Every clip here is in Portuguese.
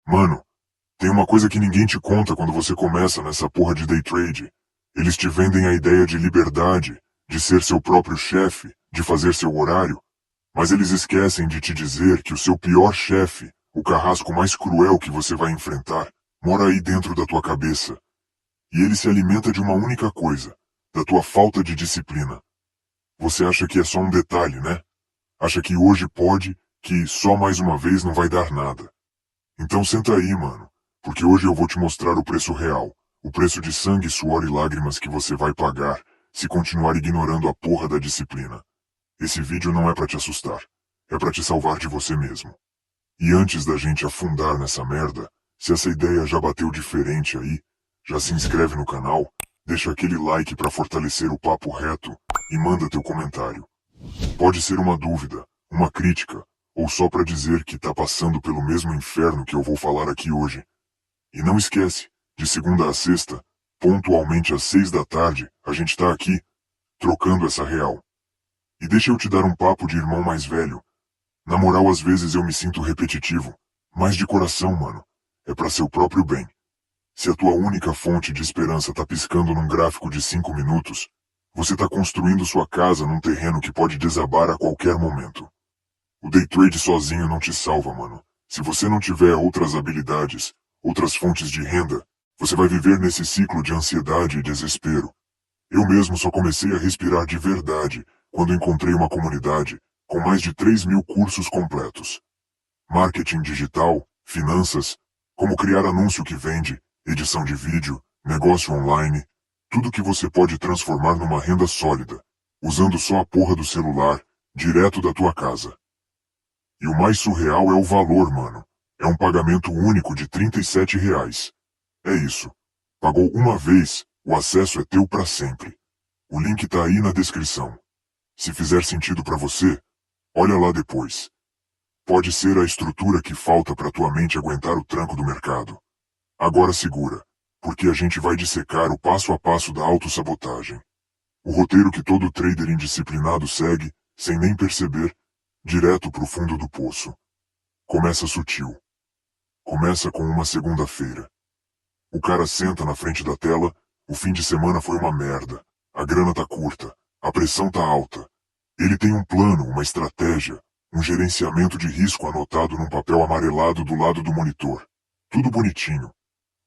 Mano, tem uma coisa que ninguém te conta quando você começa nessa porra de day trade. Eles te vendem a ideia de liberdade, de ser seu próprio chefe, de fazer seu horário. Mas eles esquecem de te dizer que o seu pior chefe, o carrasco mais cruel que você vai enfrentar, mora aí dentro da tua cabeça. E ele se alimenta de uma única coisa, da tua falta de disciplina. Você acha que é só um detalhe, né? Acha que hoje pode, que só mais uma vez não vai dar nada. Então senta aí, mano, porque hoje eu vou te mostrar o preço real, o preço de sangue, suor e lágrimas que você vai pagar se continuar ignorando a porra da disciplina. Esse vídeo não é pra te assustar, é pra te salvar de você mesmo. E antes da gente afundar nessa merda, se essa ideia já bateu diferente aí, já se inscreve no canal, deixa aquele like pra fortalecer o papo reto e manda teu comentário. Pode ser uma dúvida, uma crítica, ou só pra dizer que tá passando pelo mesmo inferno que eu vou falar aqui hoje. E não esquece, de segunda a sexta, pontualmente às 6 da tarde, a gente tá aqui, trocando essa real. E deixa eu te dar um papo de irmão mais velho. Na moral, às vezes eu me sinto repetitivo, mas de coração, mano, é pra seu próprio bem. Se a tua única fonte de esperança tá piscando num gráfico de 5 minutos, você tá construindo sua casa num terreno que pode desabar a qualquer momento. O day trade sozinho não te salva, mano. Se você não tiver outras habilidades, outras fontes de renda, você vai viver nesse ciclo de ansiedade e desespero. Eu mesmo só comecei a respirar de verdade quando encontrei uma comunidade com mais de 3.000 cursos completos. Marketing digital, finanças, como criar anúncio que vende, edição de vídeo, negócio online, tudo que você pode transformar numa renda sólida, usando só a porra do celular, direto da tua casa. E o mais surreal é o valor, mano. É um pagamento único de R$ 37. É isso. Pagou uma vez, o acesso é teu pra sempre. O link tá aí na descrição. Se fizer sentido pra você, olha lá depois. Pode ser a estrutura que falta pra tua mente aguentar o tranco do mercado. Agora segura, porque a gente vai dissecar o passo a passo da autossabotagem. O roteiro que todo trader indisciplinado segue, sem nem perceber, direto pro fundo do poço. Começa sutil. Começa com uma segunda-feira. O cara senta na frente da tela, o fim de semana foi uma merda. A grana tá curta, a pressão tá alta. Ele tem um plano, uma estratégia, um gerenciamento de risco anotado num papel amarelado do lado do monitor. Tudo bonitinho.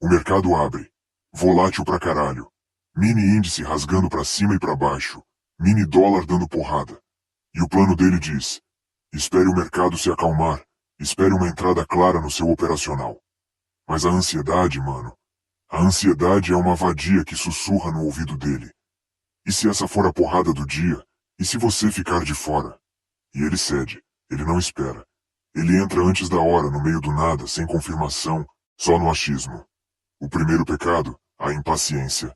O mercado abre. Volátil pra caralho. Mini índice rasgando pra cima e pra baixo. Mini dólar dando porrada. E o plano dele diz: espere o mercado se acalmar. Espere uma entrada clara no seu operacional. Mas a ansiedade, mano. A ansiedade é uma vadia que sussurra no ouvido dele. E se essa for a porrada do dia? E se você ficar de fora? E ele cede. Ele não espera. Ele entra antes da hora, no meio do nada, sem confirmação, só no achismo. O primeiro pecado, a impaciência.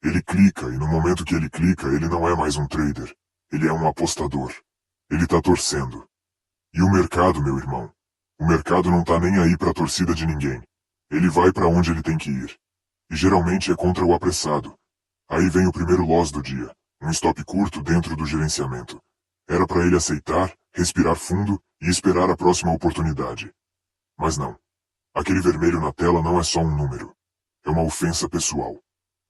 Ele clica e no momento que ele clica, ele não é mais um trader. Ele é um apostador. Ele tá torcendo. E o mercado, meu irmão? O mercado não tá nem aí pra torcida de ninguém. Ele vai pra onde ele tem que ir. E geralmente é contra o apressado. Aí vem o primeiro loss do dia, um stop curto dentro do gerenciamento. Era pra ele aceitar, respirar fundo e esperar a próxima oportunidade. Mas não. Aquele vermelho na tela não é só um número. É uma ofensa pessoal.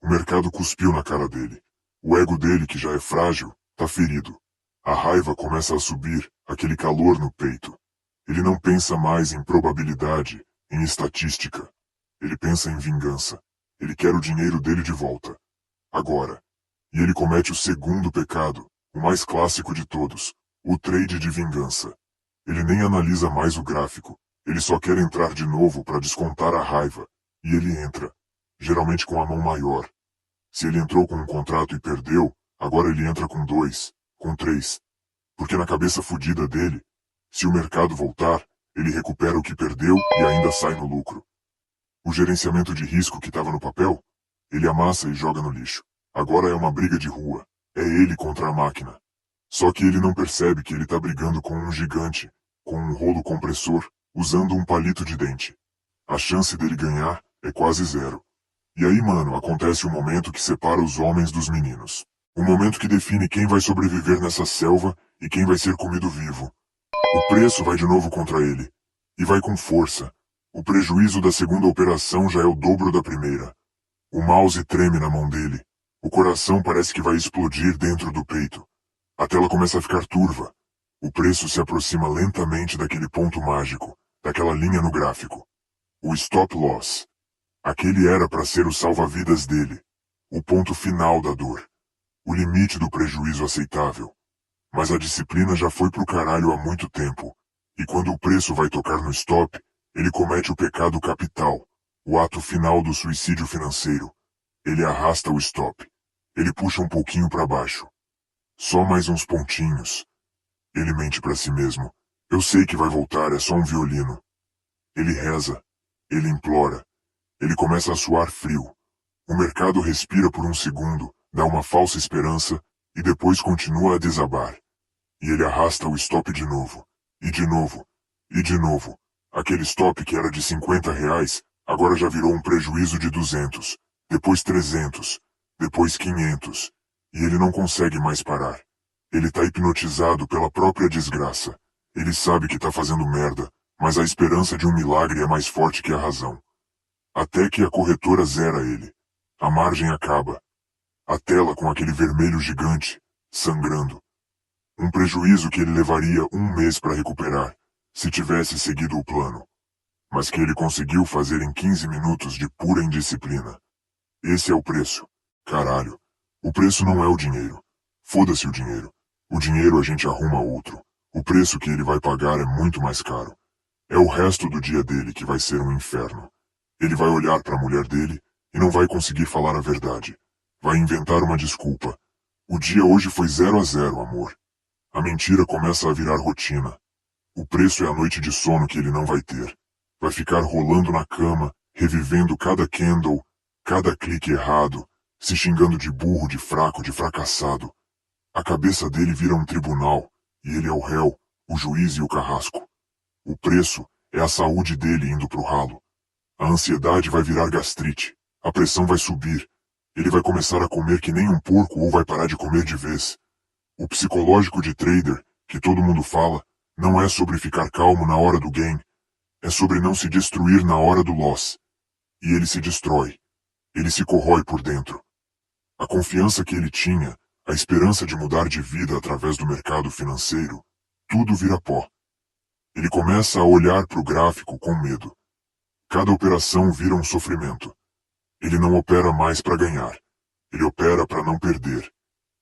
O mercado cuspiu na cara dele. O ego dele, que já é frágil, tá ferido. A raiva começa a subir, aquele calor no peito. Ele não pensa mais em probabilidade, em estatística. Ele pensa em vingança. Ele quer o dinheiro dele de volta. Agora. E ele comete o segundo pecado, o mais clássico de todos, o trade de vingança. Ele nem analisa mais o gráfico. Ele só quer entrar de novo para descontar a raiva. E ele entra. Geralmente com a mão maior. Se ele entrou com um contrato e perdeu, agora ele entra com 2, com 3. Porque na cabeça fudida dele, se o mercado voltar, ele recupera o que perdeu e ainda sai no lucro. O gerenciamento de risco que estava no papel, ele amassa e joga no lixo. Agora é uma briga de rua. É ele contra a máquina. Só que ele não percebe que ele tá brigando com um gigante, com um rolo compressor, usando um palito de dente. A chance dele ganhar é quase zero. E aí, mano, acontece o momento que separa os homens dos meninos. O momento que define quem vai sobreviver nessa selva e quem vai ser comido vivo. O preço vai de novo contra ele. E vai com força. O prejuízo da segunda operação já é o dobro da primeira. O mouse treme na mão dele. O coração parece que vai explodir dentro do peito. A tela começa a ficar turva. O preço se aproxima lentamente daquele ponto mágico, daquela linha no gráfico. O stop loss. Aquele era para ser o salva-vidas dele. O ponto final da dor. O limite do prejuízo aceitável. Mas a disciplina já foi pro caralho há muito tempo. E quando o preço vai tocar no stop, ele comete o pecado capital, o ato final do suicídio financeiro. Ele arrasta o stop. Ele puxa um pouquinho para baixo. Só mais uns pontinhos. Ele mente para si mesmo. Eu sei que vai voltar, é só um violino. Ele reza. Ele implora. Ele começa a suar frio. O mercado respira por um segundo, dá uma falsa esperança, e depois continua a desabar. E ele arrasta o stop de novo. E de novo. E de novo. Aquele stop que era de R$ 50, agora já virou um prejuízo de 200. Depois 300. Depois 500. E ele não consegue mais parar. Ele tá hipnotizado pela própria desgraça. Ele sabe que tá fazendo merda, mas a esperança de um milagre é mais forte que a razão. Até que a corretora zera ele. A margem acaba. A tela com aquele vermelho gigante, sangrando. Um prejuízo que ele levaria um mês para recuperar, se tivesse seguido o plano. Mas que ele conseguiu fazer em 15 minutos de pura indisciplina. Esse é o preço. Caralho. O preço não é o dinheiro. Foda-se o dinheiro. O dinheiro a gente arruma outro. O preço que ele vai pagar é muito mais caro. É o resto do dia dele que vai ser um inferno. Ele vai olhar para a mulher dele e não vai conseguir falar a verdade. Vai inventar uma desculpa. O dia hoje foi 0-0, amor. A mentira começa a virar rotina. O preço é a noite de sono que ele não vai ter. Vai ficar rolando na cama, revivendo cada candle, cada clique errado, se xingando de burro, de fraco, de fracassado. A cabeça dele vira um tribunal, e ele é o réu, o juiz e o carrasco. O preço é a saúde dele indo pro ralo. A ansiedade vai virar gastrite, a pressão vai subir, ele vai começar a comer que nem um porco ou vai parar de comer de vez. O psicológico de trader, que todo mundo fala, não é sobre ficar calmo na hora do gain, é sobre não se destruir na hora do loss. E ele se destrói. Ele se corrói por dentro. A confiança que ele tinha, a esperança de mudar de vida através do mercado financeiro, tudo vira pó. Ele começa a olhar para o gráfico com medo. Cada operação vira um sofrimento. Ele não opera mais para ganhar. Ele opera para não perder.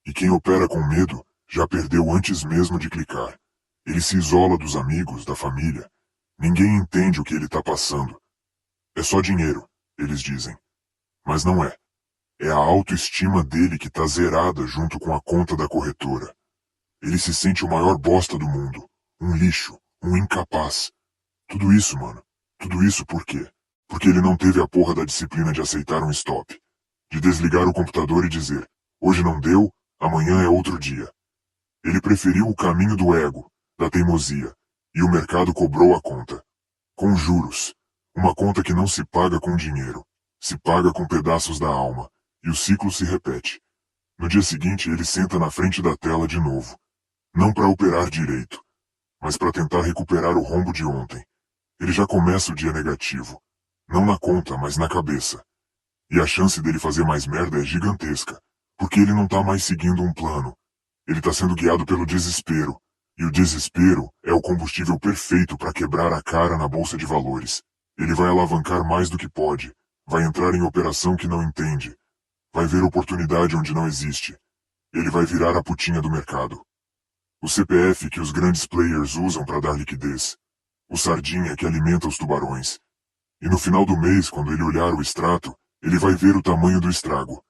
E quem opera com medo, já perdeu antes mesmo de clicar. Ele se isola dos amigos, da família. Ninguém entende o que ele está passando. É só dinheiro, eles dizem. Mas não é. É a autoestima dele que tá zerada junto com a conta da corretora. Ele se sente o maior bosta do mundo. Um lixo, um incapaz. Tudo isso, mano. Tudo isso por quê? Porque ele não teve a porra da disciplina de aceitar um stop. De desligar o computador e dizer, hoje não deu, amanhã é outro dia. Ele preferiu o caminho do ego, da teimosia, e o mercado cobrou a conta. Com juros. Uma conta que não se paga com dinheiro. Se paga com pedaços da alma. E o ciclo se repete. No dia seguinte ele senta na frente da tela de novo. Não para operar direito, mas para tentar recuperar o rombo de ontem. Ele já começa o dia negativo. Não na conta, mas na cabeça. E a chance dele fazer mais merda é gigantesca, porque ele não tá mais seguindo um plano. Ele tá sendo guiado pelo desespero. E o desespero é o combustível perfeito para quebrar a cara na bolsa de valores. Ele vai alavancar mais do que pode. Vai entrar em operação que não entende. Vai ver oportunidade onde não existe. Ele vai virar a putinha do mercado. O CPF que os grandes players usam para dar liquidez. O sardinha que alimenta os tubarões. E no final do mês, quando ele olhar o extrato, ele vai ver o tamanho do estrago.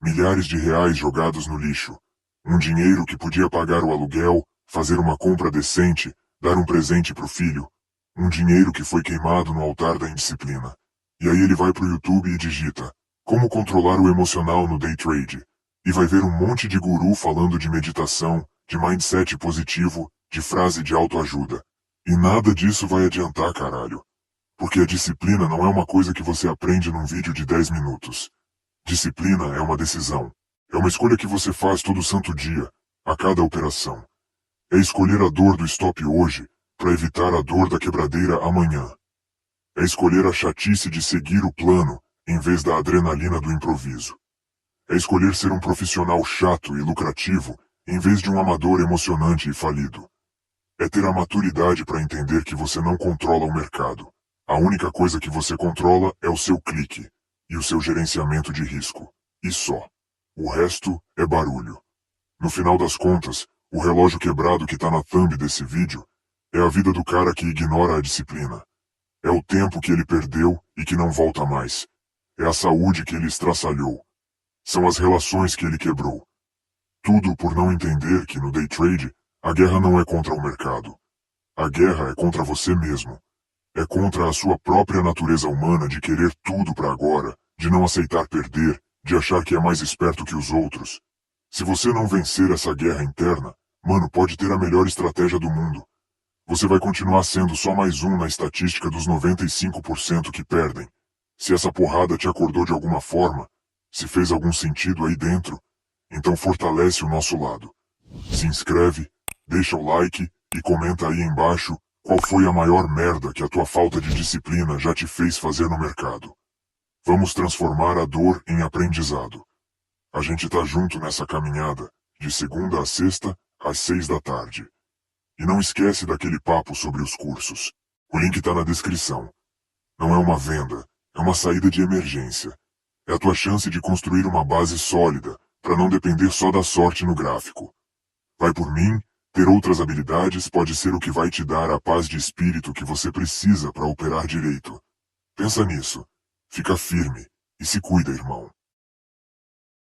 Milhares de reais jogados no lixo. Um dinheiro que podia pagar o aluguel, fazer uma compra decente, dar um presente pro filho. Um dinheiro que foi queimado no altar da indisciplina. E aí ele vai pro YouTube e digita como controlar o emocional no day trade. E vai ver um monte de guru falando de meditação, de mindset positivo, de frase de autoajuda. E nada disso vai adiantar, caralho. Porque a disciplina não é uma coisa que você aprende num vídeo de 10 minutos. Disciplina é uma decisão. É uma escolha que você faz todo santo dia, a cada operação. É escolher a dor do stop hoje, para evitar a dor da quebradeira amanhã. É escolher a chatice de seguir o plano, em vez da adrenalina do improviso. É escolher ser um profissional chato e lucrativo, em vez de um amador emocionante e falido. É ter a maturidade para entender que você não controla o mercado. A única coisa que você controla é o seu clique e o seu gerenciamento de risco. E só. O resto é barulho. No final das contas, o relógio quebrado que tá na thumb desse vídeo é a vida do cara que ignora a disciplina. É o tempo que ele perdeu e que não volta mais. É a saúde que ele estraçalhou. São as relações que ele quebrou. Tudo por não entender que no day trade, a guerra não é contra o mercado. A guerra é contra você mesmo. É contra a sua própria natureza humana de querer tudo para agora, de não aceitar perder, de achar que é mais esperto que os outros. Se você não vencer essa guerra interna, mano, pode ter a melhor estratégia do mundo. Você vai continuar sendo só mais um na estatística dos 95% que perdem. Se essa porrada te acordou de alguma forma, se fez algum sentido aí dentro, então fortalece o nosso lado. Se inscreve, deixa o like e comenta aí embaixo qual foi a maior merda que a tua falta de disciplina já te fez fazer no mercado. Vamos transformar a dor em aprendizado. A gente tá junto nessa caminhada, de segunda a sexta, às 6 da tarde. E não esquece daquele papo sobre os cursos. O link tá na descrição. Não é uma venda, é uma saída de emergência. É a tua chance de construir uma base sólida, para não depender só da sorte no gráfico. Vai por mim, ter outras habilidades pode ser o que vai te dar a paz de espírito que você precisa para operar direito. Pensa nisso. Fica firme e se cuida, irmão.